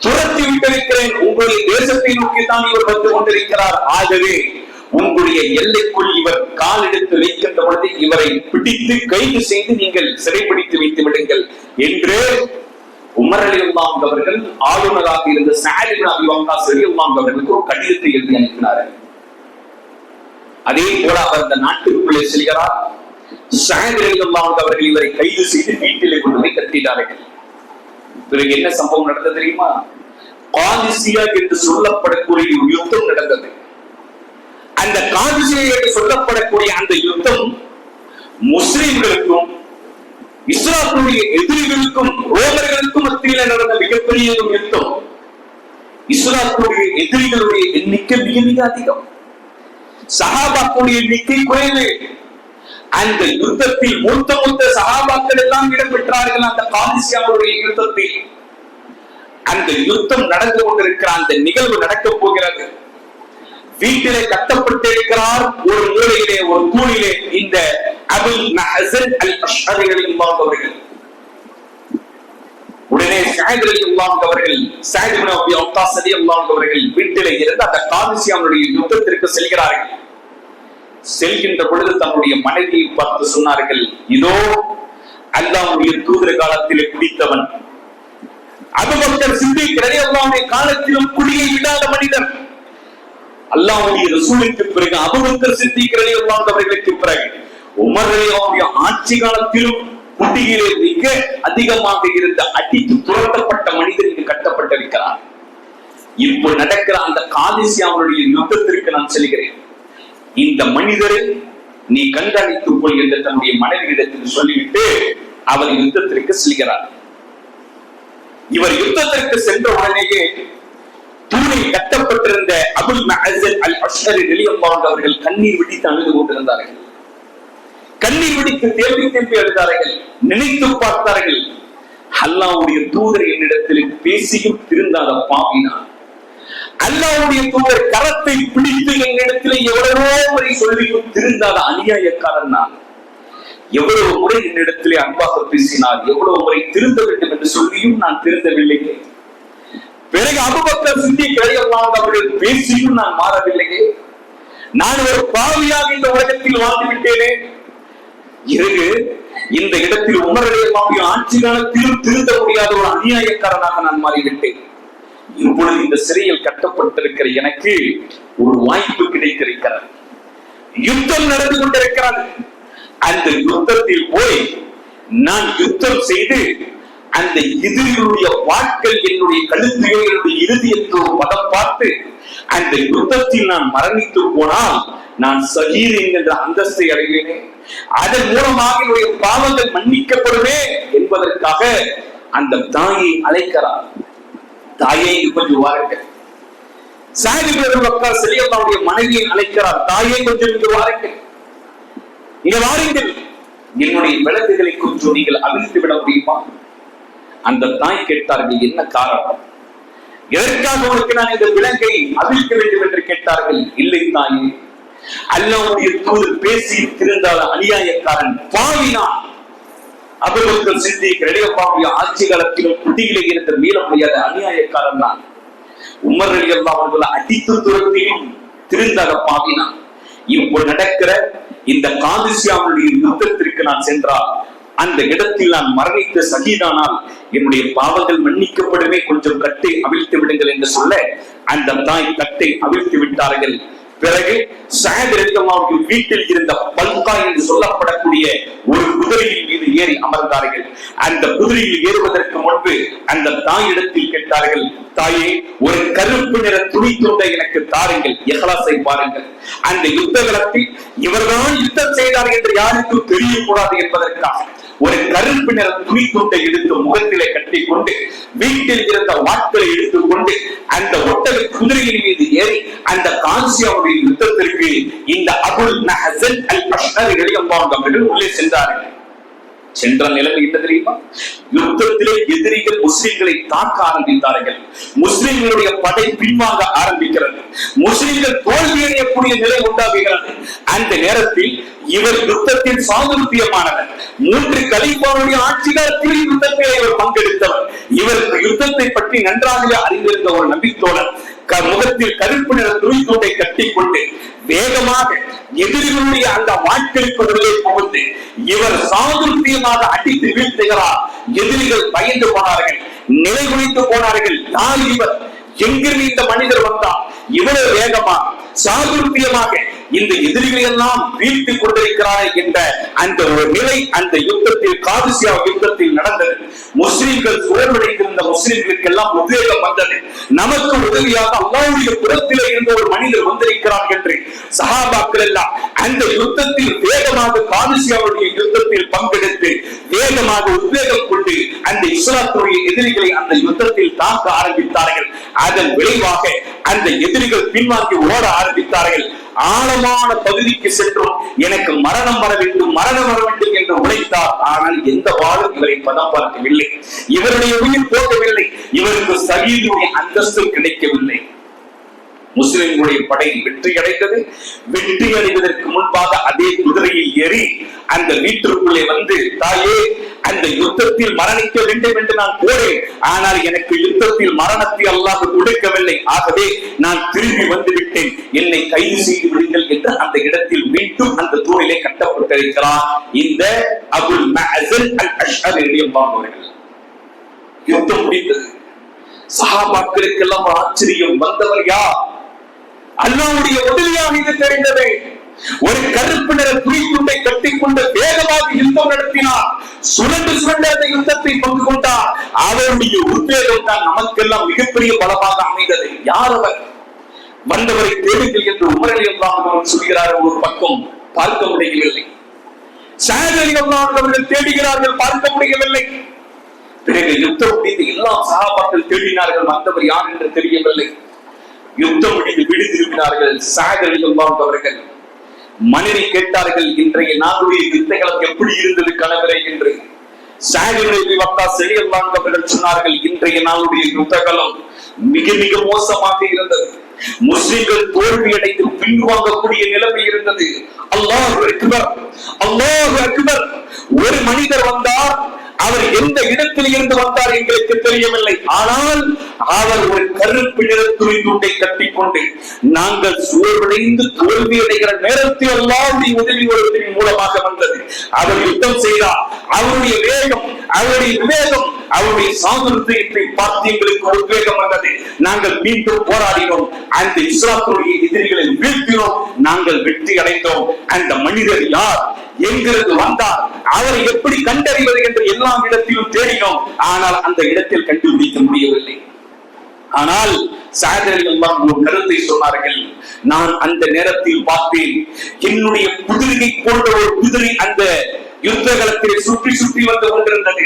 துரத்தி விட்டிருக்கிறேன். உங்களுடைய தேசத்தை நோக்கி தான் இவர் வந்து கொண்டிருக்கிறார். ஆகவே உங்களுடைய எல்லைக்குள் இவர் கால் எடுத்து வைக்கின்ற பொழுது இவரை பிடித்து கைது செய்து நீங்கள் சிறைப்பிடித்து வைத்து விடுங்கள் என்று உமர் ரலியல்லாஹு அவர்கள் ஆளுநராக இருந்த சஅத் இப்னு அபி வக்காஸ் ரலியல்லாஹு அவர்களுக்கு ஒரு கடிதத்தை எழுதி அனுப்பினார்கள். அதே போல அவர் அந்த நாட்டுக்குள்ளே செல்கிறார். சஅத் ரலியல்லாஹு அவர்கள் இவரை கைது செய்து வீட்டிலே கொண்டு போய் கட்டினார்கள். பிறகு என்ன சம்பவம் நடந்தது தெரியுமா? காதிசியா என்று சொல்லப்படக்கூடிய ஒரு யுத்தம் நடந்தது. அந்த காதிசியா என்று சொல்லப்படக்கூடிய அந்த யுத்தம் முஸ்லிம்களுக்கும் இஸ்லாமுடைய எதிரிகளுக்கும் ரோமர்களுக்கும் மத்தியில் நடந்த மிகப்பெரிய ஒரு யுத்தம். இஸ்லாமுடைய எதிரிகளுடைய எண்ணிக்கை மிக மிக அதிகம், சஹாபாக்களுடைய எண்ணிக்கை குறைவு. அந்த யுத்தத்தில் மூத்த சஹாபாக்கள் எல்லாம் இடம்பெற்றார்கள். அந்த காதிசியாவுடைய யுத்தத்தில் அந்த யுத்தம் நடந்து கொண்டிருக்கிற அந்த நிகழ்வு நடக்கப் போகிறது. வீட்டிலே கட்டப்பட்டிருக்கிறார் ஒரு மூலையிலே ஒரு தூணிலே இந்த அபுல் மஹ்சன் அல்-அஷ்அரி ரலியல்லாஹு அவர்கள். உடனே சஅத் ரலியல்லாஹு அவர்கள் சஅத் இப்னு அபி வக்காஸ் ரலியல்லாஹு அவர்கள் வீட்டிலே இருந்து அந்த காதிசியாவுடைய யுத்தத்திற்கு செல்கிறார்கள். செல்கின்ற பொழுது தன்னுடைய மனைவியை பார்த்து சொன்னார்கள், இதோ அல்லாஹ்வுடைய தூதர் காலத்திலே குடித்தவன், அபூபக்கர் சித்திக் ரலியல்லாஹு காலத்திலும் குடியை விடாத மனிதர், அல்லாஹ்வுடைய ரசூலுக்கு பிறகு அபூபக்கர் சித்திக் ரலியல்லாஹு அவர்களுக்கு பிறகு உமர் ரலியல்லாஹு ஆட்சி காலத்திலும் குடியிலே மிக அதிகமாக இருந்த அடித்து துரத்தப்பட்ட மனிதர் இங்கு கட்டப்பட்டிருக்கிறார். இப்போ நடக்கிற அந்த காதிசியாவுடைய யுத்தத்திற்கு நான் செல்கிறேன். இந்த மனிதரை நீ கண்காணித்துக் கொள் என்று தன்னுடைய மனைவியிடத்தில் சொல்லிவிட்டு அவர் யுத்தத்திற்கு செல்கிறார். இவர் யுத்தத்திற்கு சென்ற உடனேயே தூணில் கட்டப்பட்டிருந்த அபுல் மஹ்சன் அல்-அஷ்அரி ரலியல்லாஹு அவர்கள் கண்ணீர் விடித்து அழுது கொண்டிருந்தார்கள். கண்ணீர் விடித்து தேம்பி தேம்பி அழுதார்கள். நினைத்து பார்த்தார்கள், அல்லாஹ்வுடைய தூதர் என்னிடத்தில் பேசியும் திருந்தாத பாவினார். அல்லாஹ்வுடைய தூதர் கரத்தை பிடித்து என்னிடத்தில் எவ்வளவோ முறை சொல்லியும் திருந்தாத அநியாயக்காரன் நான். எவ்வளவு முறை என்னிடத்திலே அன்பாக பேசினார், எவ்வளவு முறை திருந்த வேண்டும் என்று சொல்லியும் நான் திருந்தவில்லையே. பிறகு அபூபக்கர் சித்திக் ரலியல்லாஹு அவர்கள் பேசியும் நான் மாறவில்லையே. நான் ஒரு பாவியாக இந்த உலகத்தில் வாழ்ந்து விட்டேனே. இருக்கு இந்த இடத்தில் உமர் ரலியல்லாஹு ஆட்சி காலத்திலும் திருந்த முடியாத ஒரு அநியாயக்காரனாக நான் மாறிவிட்டேன். இப்பொழுது இந்த சிறையில் கட்டப்பட்டிருக்கிற எனக்கு ஒரு வாய்ப்பு கிடைத்திருக்கிறது. யுத்தம் நடந்து கொண்டிருக்கிறது. அந்த யுத்தத்தில் போய் நான் யுத்தம் செய்து அந்த எதிரிகளுடைய வாட்கள் என்னுடைய கழுத்துகள் என்னுடைய இறுதியத்தோடு பதம் பார்த்து அந்த யுத்தத்தில் நான் மரணித்து போனால் நான் ஷஹீத் என்கின்ற அந்தஸ்தை அடைவேனே. அதன் மூலமாக என்னுடைய பாவங்கள் மன்னிக்கப்படுவே என்பதற்காக அந்த தாயை அழைக்கிறார். தாயை கொஞ்சம் வாருங்கள். சஅத் இப்னு அபி வக்காஸ் ரலியல்லாஹு மனைவியை அழைக்கிறார். தாயை கொஞ்சம் இங்கு வாருங்கள், இங்க வாருங்கள், என்னுடைய விளக்குகளை கொஞ்சம் நீங்கள் அவிழ்த்து விட முடியுமா? அந்த தாய் கேட்டார்கள், என்ன காரணம், எதற்காக உனக்கு நான் இந்த விளக்கை அவிழ்க்க வேண்டும் என்று கேட்டார்கள். இல்லை தாயே, அல்லாஹ்வுடைய தூதர் பேசி திருந்தாத அநியாயக்காரன் பாவினான். அபூபக்கர் சித்திக் ரலியல்லாஹு ஆட்சி காலத்திலும் குடியிலே இருந்த மீள முடியாத அநியாயக்காரன் தான். உமர் ரலியல்லாஹு அவர்களை அடித்து துரத்தியும் திருந்தாத பாவினான். இப்போ நடக்கிற இந்த காதிசியாவுடைய யுத்தத்திற்கு நான் சென்றால் அந்த இடத்தில் நான் மரணித்த ஷஹீதானால் என்னுடைய பாவங்கள் மன்னிக்கப்படுமே, கொஞ்சம் கட்டை அவிழ்த்து விடுங்கள் என்று சொல்ல அந்த தாய் கட்டை அவிழ்த்து விட்டார்கள். பிறகு சஅத் ரலியல்லாஹு வீட்டில் இருந்த பல்கா என்று சொல்லப்படக்கூடிய ஒரு குதிரையின் மீது ஏறி அமர்ந்தார்கள். அந்த குதிரையில் ஏறுவதற்கு முன்பு அந்த தாயிடத்தில் கேட்டார்கள், தாயே, ஒரு கருப்பு நிற துணி துண்டை எனக்கு தாருங்கள், இஹ்லாஸை பாருங்கள். அந்த யுத்த களத்தில் இவர்தான் யுத்தம் செய்தார் என்று யாருக்கும் தெரியக்கூடாது என்பதற்காக ஒரு கருப்பு நிற துணி துண்டை எடுத்து முகத்திலே கட்டி கொண்டு வீட்டில் இருந்த வாட்களை எடுத்துக் கொண்டு அந்த ஒட்டக குதிரையின் மீது ஏறி அந்த காதிசியாவுடைய யுத்தத்திற்கு இந்த அபுல் மஹ்சன் அல்-அஷ்அரி ரலியல்லாஹு அவர்கள் உள்ளே சென்றார்கள். சென்ற நிலைமை என்ன தெரியுமா? யுத்தத்திலே எதிரிகள் முஸ்லிம்களை தாக்க ஆரம்பித்தார்கள். முஸ்லிம்களுடைய படை பின்வாங்க ஆரம்பிக்கிறது. முஸ்லிம்கள் தோல்வியடையக்கூடிய நிலை உண்டாகுகிறது. அந்த நேரத்தில் இவர் யுத்தத்தில் சாதுரியமானவர். 3 கலீஃபாவுடைய ஆட்சி காலத்தில் யுத்தத்தில் இவர் பங்கெடுத்தவர். இவருக்கு யுத்தத்தை பற்றி நன்றாகவே அறிந்திருந்த ஒரு நபித்தோழர் முகத்தில் கருப்பு நிற துணித்தோட்டை கட்டிக்கொண்டு வேகமாக எதிரிகளுடைய அந்த வாட்களுக்கு உள்ளே புகுந்து இவர் சாதுரியமாக அடித்து வீழ்த்துகிறார். எதிரிகள் பயந்து போனார்கள், நிலை குலைந்து போனார்கள். யார் இவர்? எங்கிருந்து இந்த மனிதர் வந்தார்? இவ்வளவு வேகமாக சாதுரியமாக இந்த எதிரிகளை எல்லாம் வீழ்த்திக் கொண்டிருக்கிறார் என்ற அந்த ஒரு நிலை அந்த யுத்தத்தில், காதிசியா யுத்தத்தில் நடந்தது. முஸ்லிம்கள் சோர்வடைந்திருந்த முஸ்லிம்களுக்கு எல்லாம் உத்வேகம் வந்தது. நமக்கு உதவியாக அல்லாஹ்வுடைய புறத்திலே இருந்த ஒரு மனிதர் வந்திருக்கிறார் என்று சஹாபாக்கள் எல்லாம் அந்த யுத்தத்தில் வேகமாக, காதிசியாவுடைய யுத்தத்தில் பங்கெடுத்து வேகமாக உத்வேகம் கொண்டு அந்த இஸ்லாத்துடைய எதிரிகளை அந்த யுத்தத்தில் தாக்க ஆரம்பித்தார்கள். அதன் விளைவாக அந்த எதிரிகள் பின்வாங்கி ஓட ஆரம்பித்தார்கள். ஆழமான பகுதிக்கு சென்றோம். எனக்கு மரணம் வர வேண்டும், மரணம் வர வேண்டும் என்று உழைத்தார். ஆனால் எந்த வாழும் இவரை பதம் பார்க்கவில்லை, இவருடைய உயிர் போகவில்லை, இவருக்கு சகீதுடைய அந்தஸ்து கிடைக்கவில்லை. முஸ்லிம்களுடைய படை வெற்றி அடைந்தது. வெற்றி அடைவதற்கு முன்பாக அதே குதிரையில் ஏறி அந்த வீட்டிற்குள்ளே வந்து, தாயே, அந்த யுத்தத்தில் மரணிக்க வேண்டும் என்று நான் போறேன், ஆனால் எனக்கு யுத்தத்தில் மரணத்தை அல்லாஹ் கொடுக்கவில்லை, ஆகவே நான் திரும்பி வந்து விட்டேன், என்னை கைது செய்து விடுங்கள் என்று அந்த இடத்தில் மீண்டும் அந்த தூணிலே கட்டப்பட்டிருக்கிறார் இந்த அபுல் மஅஸல் அல்-அஷ்அரி ரலியல்லாஹு அன்ஹு. யுத்தம் முடிந்தது. சஹாபாக்களுக்கெல்லாம் ஆச்சரியம். வந்தவர் யார்? அல்லாஹ்வுடைய உதவியாக இது தெரிந்தது. ஒரு கருப்பு நிற துணித்துண்டை கட்டிக்கொண்டு வேகமாக யுத்தம் நடத்தினார். சுழன்று சுழன்று அந்த யுத்தத்தை பங்கு கொண்டார். அவருடைய உத்வேகம் தான் நமக்கெல்லாம் மிகப்பெரிய பலமாக அமைந்தது. யார் அவர்? வந்தவரை தேடுங்கள் என்று உமர் ரலியல்லாஹு அன்ஹு சொல்கிறார். ஒரு பக்கம் பார்க்க முடியவில்லை. ஸஅத் ரலியல்லாஹு அன்ஹு அவர்கள் தேடுகிறார்கள், பார்க்க முடியவில்லை. பிறகு யுத்தம் முடிந்து எல்லா சஹாபாக்கள் தேடினார்கள், வந்தவர் யார் என்று தெரியவில்லை. யுத்தம் முடிந்து வீடு திரும்பினார்கள். ஸஅத் ரலியல்லாஹு அன்ஹு அவர்கள் மனைவி கேட்டார்கள், இன்றைய நாளுடைய யுத்தம் எப்படி இருந்தது கணவரே என்று. ஸஅத் ரலியல்லாஹு அன்ஹு அவர்கள் சொன்னார்கள், இன்றைய நாளுடைய யுத்தம் மிக மிக மோசமாக இருந்தது. முஸ்லிம்கள் தோல்வி அடைந்து பின்வாங்கக்கூடிய நிலைமை இருந்தது. அல்லாஹு அக்பர், அல்லாஹு அக்பர். ஒரு மனிதர் வந்தார், அவர் எந்த இடத்தில் இருந்து வந்தார் எங்களுக்கு தெரியவில்லை, ஆனால் அவர் ஒரு கருப்பு நிற துணித்துண்டை கட்டிக்கொண்டு நாங்கள் சோர்வடைந்து தோல்வி அடைகிற நேரத்தில் அல்லாஹ்வுடைய உதவி ஒருவரின் மூலமாக வந்தது. அவர் யுத்தம் செய்தார். அவருடைய வேகம், அவருடைய விவேகம், அவருடைய சாதுரியத்தை பார்த்து எங்களுக்கு உத்வேகம் வந்தது. நாங்கள் மீண்டும் போராடினோம், அந்த இஸ்லாத்துடைய எதிரிகளை வீழ்த்தினோம், நாங்கள் வெற்றி அடைந்தோம். அந்த மனிதர் யார், எங்கிருந்து வந்தார், அவரை எப்படி கண்டறிவது என்று எல்லா இடத்திலும் தேடினோம், ஆனால் அந்த இடத்தில் கண்டுபிடிக்க முடியவில்லை. ஆனால் ஸஅத் ரலியல்லாஹு அன்ஹு கருத்தை சொன்னார்கள். நான் அந்த நேரத்தில் பார்த்தேன், என்னுடைய குதிரையை போன்ற ஒரு குதிரை அந்த யுத்த காலத்தில் சுற்றி சுற்றி வந்து கொண்டிருந்தது.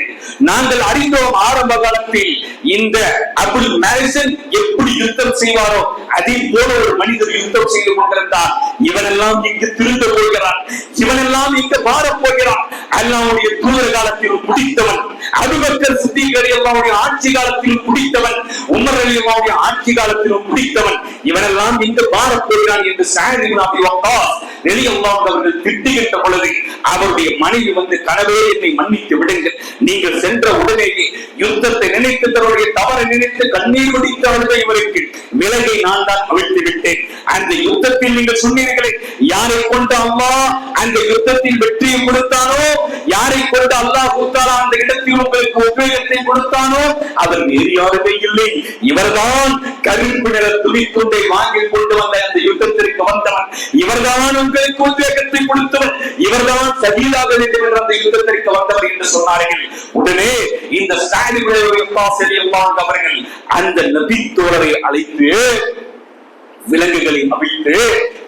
நாங்கள் அறிந்தோம் ஆரம்ப காலத்தில் இந்த அபுல் மஅஸல் எப்படி யுத்தம் செய்வாரோ அதே போல ஒரு மனிதர் யுத்தம் செய்து கொண்டிருந்தார். இவனெல்லாம் இங்கு திருந்த போகிறான், இவனெல்லாம் இங்கு மாறப் போகிறான். அல்லாஹ்வுடைய தூதர் காலத்தில் குடித்தவன், அபூபக்கர் சித்திக் ரலியல்லாஹு ஆட்சி காலத்தில் குடித்தவன், உமர் ரலியல்லாஹு ஆட்சி காலத்தில் குடித்தவன், இவனெல்லாம் இங்கு மாறப் போகிறான் என்று ஸஅத் இப்னு அபீ வக்காஸ் ரலியல்லாஹு அவர்கள் திட்டுகின்ற பொழுது அவருடைய மனைவி வந்து, கனவே என்னை மன்னித்து விடுங்கள், நீங்கள் சென்ற உடனேயே யுத்தத்தை நினைத்து தன்னுடைய தவறை நினைத்து கண்ணீர் வடித்த அழுத இவருக்கு விலகை நான் தான் அவிழ்த்து விட்டேன். அந்த யுத்தத்தில் நீங்கள் சொன்னீர்களே, யாரை கொண்டு அல்லாஹ் அந்த யுத்தத்தில் வெற்றியை கொடுத்தானோ, யாரை கொண்டு அல்லாஹ் கொடுத்தாரோ அந்த இடத்தில் உங்களுக்கு உத்வேகத்தை கொடுத்தானோ, அவர் வேறு யாருமே இல்லை, இவர்தான் கருப்பு நிற துணித்துண்டை வாங்கி கொண்டு வந்த அந்த யுத்தத்திற்கு வந்தவன், இவர்தான் உங்களுக்கு உத்வேகத்தை கொடுத்தவன், இவர்தான் சதீதாக வேண்டும் என்ற அந்த யுத்தத்திற்கு வந்தவர் என்று சொன்னார்கள். உடனே இந்த ஸஅத் இப்னு வக்காஸ் ரலியல்லாஹு அன்ஹு அவர்கள் அந்த நபி தோழரை அழைத்து விலங்குகளை அவிழ்த்து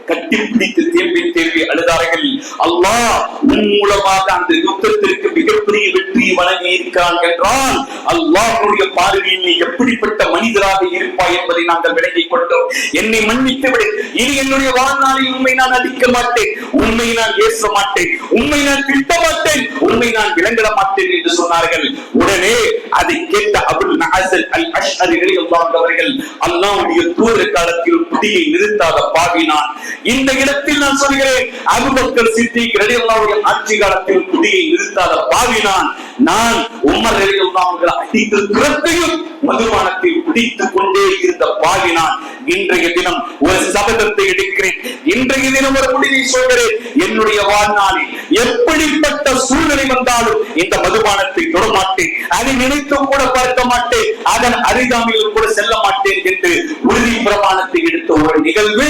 கட்டிப்பிடித்து தேம்பி தேம்பி அழுதார்கள். அல்லாஹ் உன் மூலமாக அந்த யுத்தத்திற்கு மிகப்பெரிய வெற்றியை வழங்கி இருக்கிறான் என்றால் அல்லாஹ்வுடைய பார்வையில் நீ எப்படிப்பட்ட மனிதராக இருப்பாய் என்பதை நாங்கள் விளங்கிக் கொண்டோம். என்னை மன்னித்து விடு, இனி என்னுடைய வாழ்நாளில் உண்மை நான் அடிக்க மாட்டேன், உண்மை நான் ஏச மாட்டேன், உண்மை நான் திட்ட மாட்டேன், உண்மை நான் விளங்கிட மாட்டேன் என்று சொன்னார்கள். உடனே அதை கேட்ட அபுல் மஅஸல் அல்-அஷ்அரி ரலியல்லாஹு அன்ஹு அவர்கள், அல்லாஹ்வுடைய தூதர் காலத்தில் குடியை நிறுத்தாத பாவினான். இந்த இடத்தில் நான் சொல்கிறேன், அபூபக்கர் சித்திக் ரலியல்லாஹு அன்ஹு ஆட்சி காலத்தில் குடியை நிறுத்தாத பாவினான். நான் உமர் ரலியல்லாஹு அன்ஹு அடித்து துரத்தையும் மதுபானத்தை குடித்துக் கொண்டே இருந்த பாவி நான் இன்றைய தினம் ஒரு சபதத்தை எடுக்கிறேன். இன்றைய தினம் ஒரு முடிவை சொல்கிறேன். என்னுடைய வாழ்நாளில் எப்படிப்பட்ட சூழ்நிலை வந்தாலும் இந்த மதுபானத்தை தொடமாட்டேன், அதை நினைத்தும் கூட பார்க்க மாட்டேன், அதன் அருகாமையில் கூட செல்ல மாட்டேன் என்று உறுதி பிரமாணத்தை எடுத்த ஒரு நிகழ்வு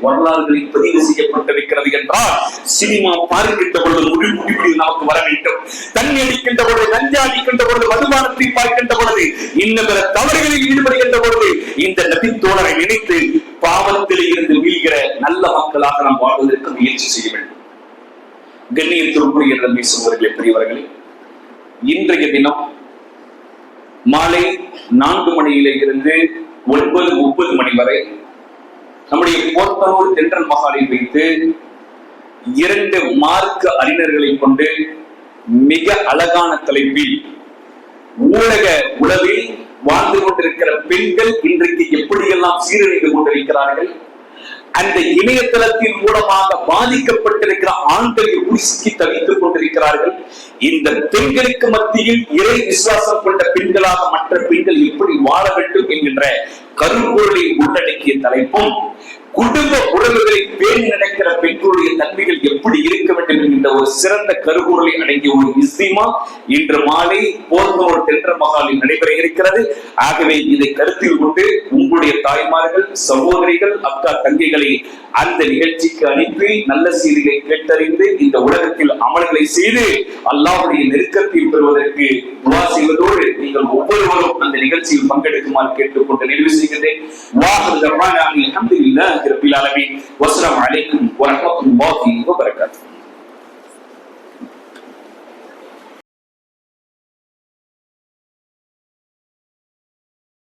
வரலாறுகளில் பதிவு செய்யப்பட்டிருக்கிறது என்றால், சினிமா பார்க்கின்ற பொழுது முடிவு நமக்கு வர வேண்டும். தண்ணி அடிக்கின்ற பொழுது, கஞ்சா அடிக்கின்ற பொழுது, மதுபானத்தை பார்க்கின்ற பொழுது, இன்னும் பிற தவறுகளில் ஈடுபடுகின்ற பொழுது இந்த நபி தோழரை நினைத்து பாவத்தில் இருந்து வீழ்கிற நல்ல மக்களாக நாம் வாழ்வதற்கு முயற்சி செய்ய வேண்டும். கண்ணியத்திற்குரிய நபி சகோதரர்களே, பெரியவர்களே, இன்றைய தினம் மாலை 4 மணியிலே இருந்து 9:30 மணி வரை நம்முடைய போத்தனூர் தென்றல் மகாலில் வைத்து 2 மார்க்க அறிஞர்களை கொண்டு மிக அழகான தலைப்பில் ஊடக உலகில் வாழ்ந்து கொண்டிருக்கிற பெண்கள் இன்றைக்கு எப்படியெல்லாம் சீரழிந்து கொண்டிருக்கிறார்கள், அந்த இணையதளத்தின் மூலமாக பாதிக்கப்பட்டிருக்கிற ஆண்கள் எப்படி சிக்கி தவித்துக் கொண்டிருக்கிறார்கள், இந்த பெண்களுக்கு மத்தியில் இறை விசுவாசம் கொண்ட பெண்களாக மற்ற பெண்கள் எப்படி வாழ வேண்டும் என்கின்ற கருப்பொருளை உள்ளடக்கிய தலைப்பும், குடும்ப உறவுகளை பேணி நடக்கிற பெண்களுடைய தன்மைகள் எப்படி இருக்க வேண்டும் என்கின்ற ஒரு சிறந்த கருப்பொருளை அடங்கிய ஒரு இஸ்திமா இன்று மாலை போத்தனூர் தென்றல் மகாலில் நடைபெற இருக்கிறது. ஆகவே இதை கருத்தில் கொண்டு உங்களுடைய தாய்மார்கள், சகோதரிகள், அக்கா தங்கைகளை அந்த நிகழ்ச்சிக்கு அனுப்பி நல்ல செய்திகளை கேட்டறிந்து இந்த உலகத்தில் அமல்களை செய்து அல்லாஹ்வுடைய நெருக்கத்தில் பெறுவதற்கு துஆ செய்வதோடு நீங்கள் ஒவ்வொருவரும் அந்த நிகழ்ச்சியில் பங்கெடுக்குமாறு கேட்டுக்கொண்டு நிறைவு செய்கிறேன். வாஹிரு தஅவானா அல்ஹம்துலில்லாஹி ரப்பில் ஆலமீன். வஸ்ஸலாமு அலைக்கும் வரஹ்மத்துல்லாஹி வபரகாத்துஹு.